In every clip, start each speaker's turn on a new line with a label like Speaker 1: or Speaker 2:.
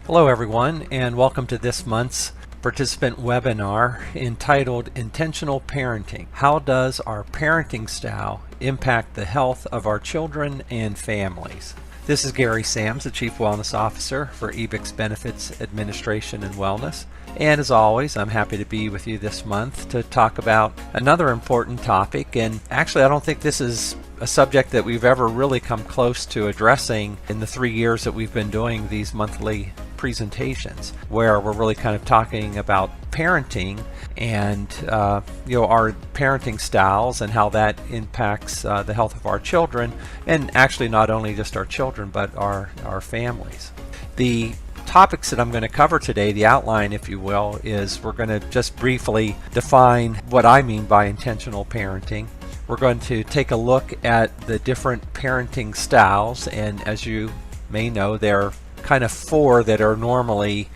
Speaker 1: Hello everyone, and welcome to this month's participant webinar entitled Intentional Parenting. How does our parenting style impact the health of our children and families? This is Gary Sams, the Chief Wellness Officer for Ebix Benefits Administration and Wellness. And as always, I'm happy to be with you this month to talk about another important topic. And actually, I don't think this is a subject that we've ever really come close to addressing in the 3 years that we've been doing these monthly presentations, where we're really kind of talking about parenting and our parenting styles and how that impacts the health of our children, and actually not only just our children but our families. The topics that I'm going to cover today, the outline if you will, is we're going to just briefly define what I mean by intentional parenting. We're going to take a look at the different parenting styles, and as you may know, there are kind of four that are normally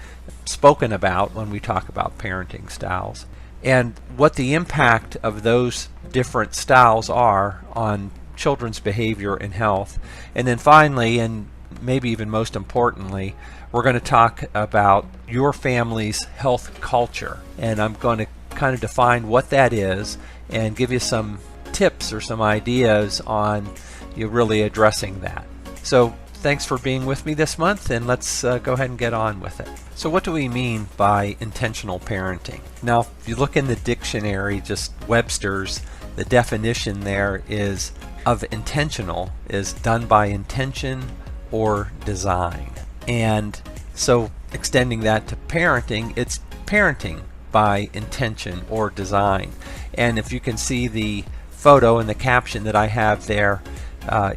Speaker 1: spoken about when we talk about parenting styles, and what the impact of those different styles are on children's behavior and health. And then finally, and maybe even most importantly, we're going to talk about your family's health culture, and I'm going to kind of define what that is and give you some tips or some ideas on really addressing that. So thanks for being with me this month, and let's go ahead and get on with it. So what do we mean by intentional parenting? Now, if you look in the dictionary, just Webster's, the definition there is of intentional is done by intention or design. And so extending that to parenting, it's parenting by intention or design. And if you can see the photo and the caption that I have there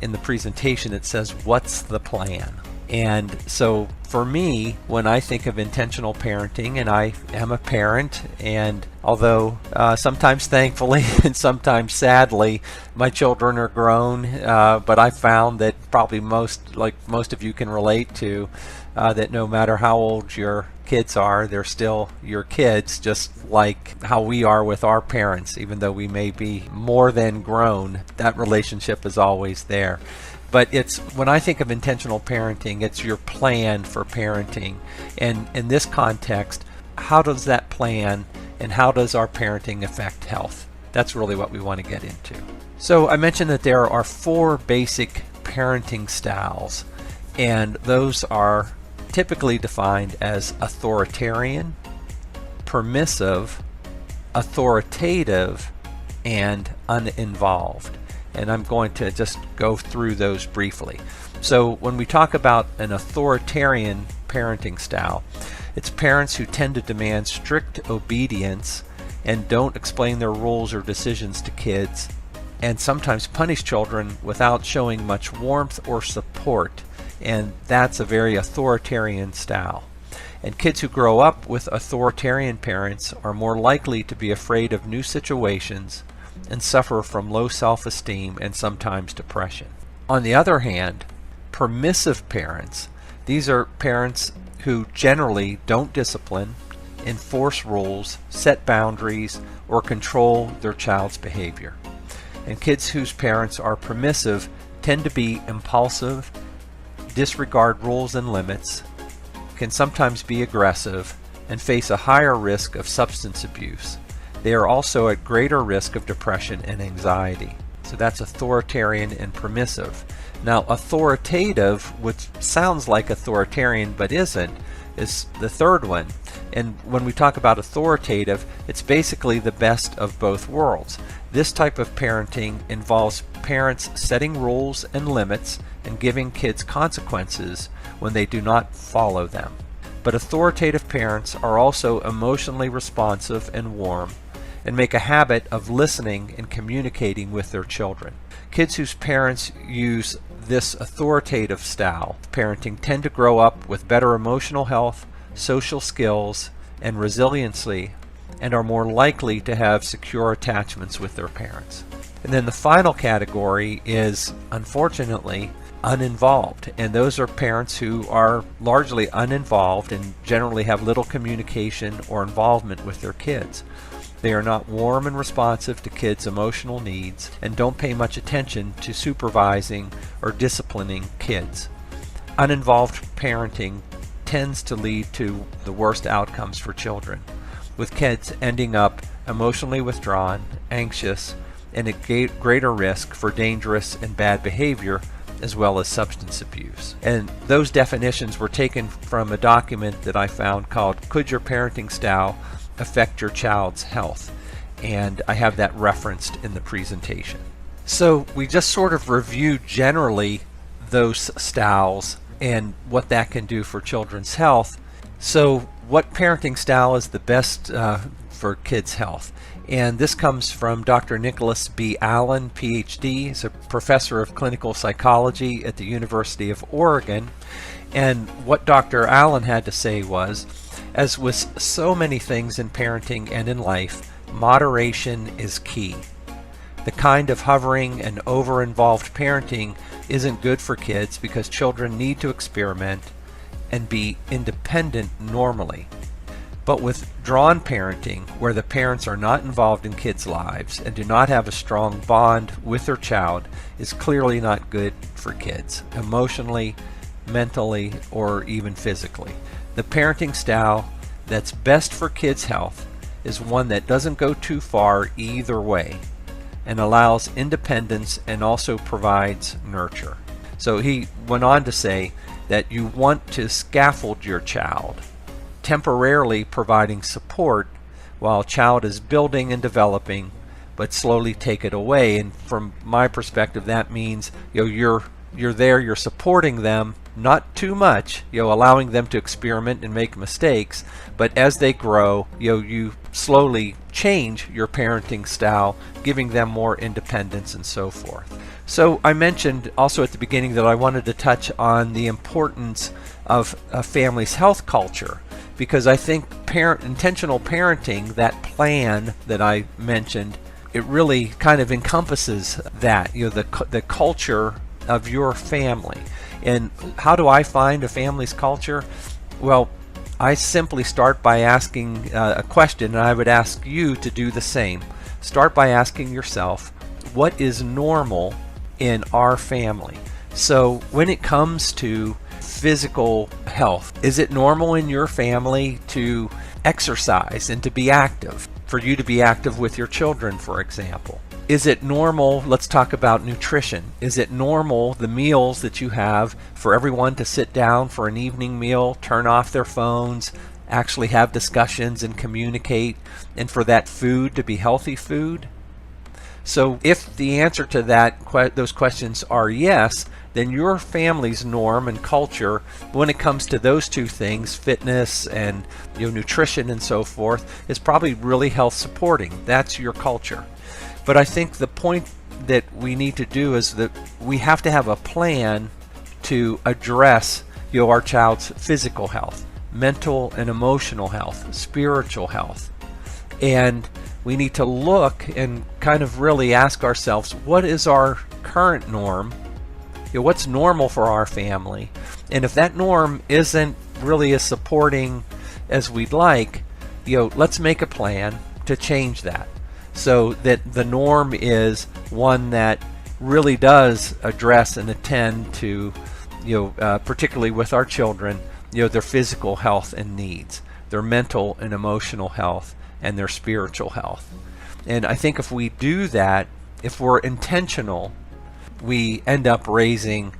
Speaker 1: in the presentation, it says, "What's the plan?" And so for me, when I think of intentional parenting, and I am a parent, and although sometimes thankfully and sometimes sadly my children are grown, but I found that probably most of you can relate to that no matter how old your kids are, they're still your kids, just like how we are with our parents. Even though we may be more than grown, that relationship is always there. But it's, when I think of intentional parenting, it's your plan for parenting. And in this context, how does that plan and how does our parenting affect health? That's really what we want to get into. So I mentioned that there are four basic parenting styles, and those are typically defined as authoritarian, permissive, authoritative, and uninvolved. And I'm going to just go through those briefly. So when we talk about an authoritarian parenting style, it's parents who tend to demand strict obedience and don't explain their rules or decisions to kids, and sometimes punish children without showing much warmth or support. And that's a very authoritarian style. And kids who grow up with authoritarian parents are more likely to be afraid of new situations and suffer from low self-esteem and sometimes depression. On the other hand, permissive parents, these are parents who generally don't discipline, enforce rules, set boundaries, or control their child's behavior. And kids whose parents are permissive tend to be impulsive, disregard rules and limits, can sometimes be aggressive, and face a higher risk of substance abuse. They are also at greater risk of depression and anxiety. So that's authoritarian and permissive. Now, authoritative, which sounds like authoritarian but isn't, is the third one. And when we talk about authoritative, it's basically the best of both worlds. This type of parenting involves parents setting rules and limits and giving kids consequences when they do not follow them. But authoritative parents are also emotionally responsive and warm, and make a habit of listening and communicating with their children. Kids whose parents use this authoritative style of parenting tend to grow up with better emotional health, social skills, and resiliency, and are more likely to have secure attachments with their parents. And then the final category is, unfortunately, uninvolved, and those are parents who are largely uninvolved and generally have little communication or involvement with their kids. They are not warm and responsive to kids' emotional needs and don't pay much attention to supervising or disciplining kids. Uninvolved parenting tends to lead to the worst outcomes for children, with kids ending up emotionally withdrawn, anxious, and at greater risk for dangerous and bad behavior, as well as substance abuse. And those definitions were taken from a document that I found called "Could Your Parenting Style Affect Your Child's Health?" And I have that referenced in the presentation. So we just sort of reviewed generally those styles and what that can do for children's health. So what parenting style is the best for kids' health? And this comes from Dr. Nicholas B. Allen, PhD. He's a professor of clinical psychology at the University of Oregon. And what Dr. Allen had to say was, as with so many things in parenting and in life, moderation is key. The kind of hovering and over-involved parenting isn't good for kids because children need to experiment and be independent normally. But withdrawn parenting, where the parents are not involved in kids' lives and do not have a strong bond with their child, is clearly not good for kids, emotionally, mentally, or even physically. The parenting style that's best for kids' health is one that doesn't go too far either way and allows independence and also provides nurture. So he went on to say that you want to scaffold your child, temporarily providing support while a child is building and developing, but slowly take it away. And from my perspective, that means you're there, you're supporting them, not too much, allowing them to experiment and make mistakes, but as they grow, you slowly change your parenting style, giving them more independence and so forth. So I mentioned also at the beginning that I wanted to touch on the importance of a family's health culture, because I think intentional parenting, that plan that I mentioned, it really kind of encompasses that, the culture of your family. And how do I find a family's culture? Well, I simply start by asking a question, and I would ask you to do the same. Start by asking yourself, what is normal in our family? So when it comes to physical health, is it normal in your family to exercise and to be active? For you to be active with your children, for example. Is it normal, let's talk about nutrition. Is it normal, the meals that you have, for everyone to sit down for an evening meal, turn off their phones, actually have discussions and communicate, and for that food to be healthy food? So if the answer to those questions are yes, then your family's norm and culture when it comes to those two things, fitness and nutrition and so forth, is probably really health supporting. That's your culture. But I think the point that we need to do is that we have to have a plan to address our child's physical health, mental and emotional health, spiritual health. And we need to look and kind of really ask ourselves, what is our current norm? What's normal for our family? And if that norm isn't really as supporting as we'd like, let's make a plan to change that, so that the norm is one that really does address and attend to, particularly with our children, their physical health and needs, their mental and emotional health, and their spiritual health. And I think if we do that, if we're intentional, we end up raising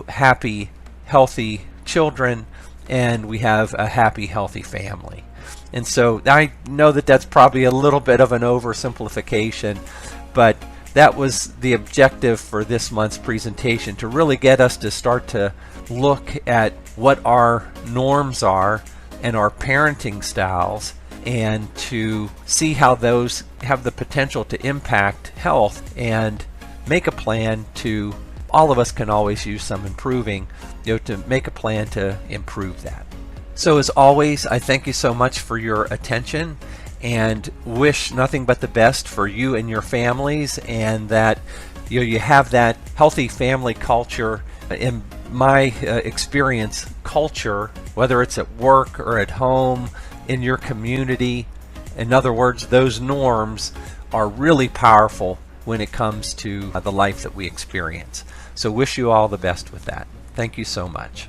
Speaker 1: happy, healthy children, and we have a happy, healthy family. And so I know that that's probably a little bit of an oversimplification, but that was the objective for this month's presentation, to really get us to start to look at what our norms are and our parenting styles, and to see how those have the potential to impact health, and make a plan to, all of us can always use some improving, to make a plan to improve that. So as always, I thank you so much for your attention and wish nothing but the best for you and your families, and that you have that healthy family culture. In my experience, culture, whether it's at work or at home, in your community, in other words, those norms are really powerful when it comes to the life that we experience. So wish you all the best with that. Thank you so much.